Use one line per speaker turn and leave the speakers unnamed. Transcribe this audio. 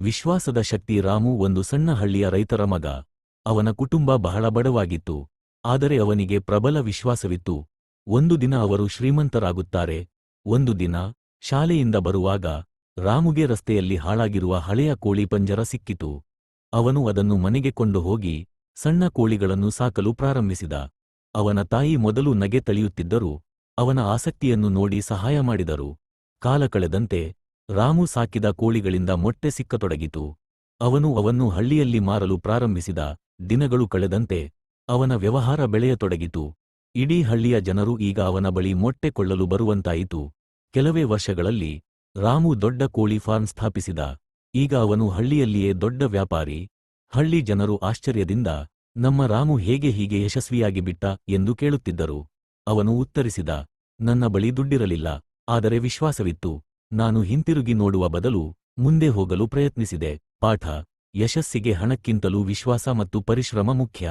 ವಿಶ್ವಾಸದ ಶಕ್ತಿ. ರಾಮು ಒಂದು ಸಣ್ಣ ಹಳ್ಳಿಯ ರೈತರ ಮಗ. ಅವನ ಕುಟುಂಬ ಬಹಳ ಬಡವಾಗಿತ್ತು. ಆದರೆ ಅವನಿಗೆ ಪ್ರಬಲ ವಿಶ್ವಾಸವಿತ್ತು. ಒಂದು ದಿನ ಅವರು ಶ್ರೀಮಂತರಾಗುತ್ತಾರೆ. ಒಂದು ದಿನ ಶಾಲೆಯಿಂದ ಬರುವಾಗ ರಾಮುಗೆ ರಸ್ತೆಯಲ್ಲಿ ಹಾಳಾಗಿರುವ ಹಳೆಯ ಕೋಳಿ ಪಂಜರ ಸಿಕ್ಕಿತು. ಅವನು ಅದನ್ನು ಮನೆಗೆ ಕೊಂಡು ಹೋಗಿ ಸಣ್ಣ ಕೋಳಿಗಳನ್ನು ಸಾಕಲು ಪ್ರಾರಂಭಿಸಿದ. ಅವನ ತಾಯಿ ಮೊದಲು ನಗೆ ತಳೆಯುತ್ತಿದ್ದರೂ ಅವನ ಆಸಕ್ತಿಯನ್ನು ನೋಡಿ ಸಹಾಯ ಮಾಡಿದರು. ಕಾಲ ಕಳೆದಂತೆ ರಾಮು ಸಾಕಿದ ಕೋಳಿಗಳಿಂದ ಮೊಟ್ಟೆ ಸಿಕ್ಕತೊಡಗಿತು. ಅವನು ಅವನ್ನು ಹಳ್ಳಿಯಲ್ಲಿ ಮಾರಲು ಪ್ರಾರಂಭಿಸಿದ. ದಿನಗಳು ಕಳೆದಂತೆ ಅವನ ವ್ಯವಹಾರ ಬೆಳೆಯತೊಡಗಿತು. ಇಡೀ ಹಳ್ಳಿಯ ಜನರು ಈಗ ಅವನ ಬಳಿ ಮೊಟ್ಟೆ ಕೊಳ್ಳಲು ಬರುವಂತಾಯಿತು. ಕೆಲವೇ ವರ್ಷಗಳಲ್ಲಿ ರಾಮು ದೊಡ್ಡ ಕೋಳಿ ಫಾರ್ಮ್ ಸ್ಥಾಪಿಸಿದ. ಈಗ ಅವನು ಹಳ್ಳಿಯಲ್ಲಿಯೇ ದೊಡ್ಡ ವ್ಯಾಪಾರಿ. ಹಳ್ಳಿ ಜನರು ಆಶ್ಚರ್ಯದಿಂದ ನಮ್ಮ ರಾಮು ಹೇಗೆ ಹೀಗೆ ಯಶಸ್ವಿಯಾಗಿ ಬಿಟ್ಟ ಎಂದು ಕೇಳುತ್ತಿದ್ದರು. ಅವನು ಉತ್ತರಿಸಿದ, ನನ್ನ ಬಳಿ ದುಡ್ಡಿರಲಿಲ್ಲ, ಆದರೆ ವಿಶ್ವಾಸವಿತ್ತು. ನಾನು ಹಿಂತಿರುಗಿ ನೋಡುವ ಬದಲು ಮುಂದೆ ಹೋಗಲು ಪ್ರಯತ್ನಿಸಿದೆ. ಪಾಠ: ಯಶಸ್ಸಿಗೆ ಹಣಕ್ಕಿಂತಲೂ ವಿಶ್ವಾಸ ಮತ್ತು ಪರಿಶ್ರಮ ಮುಖ್ಯ.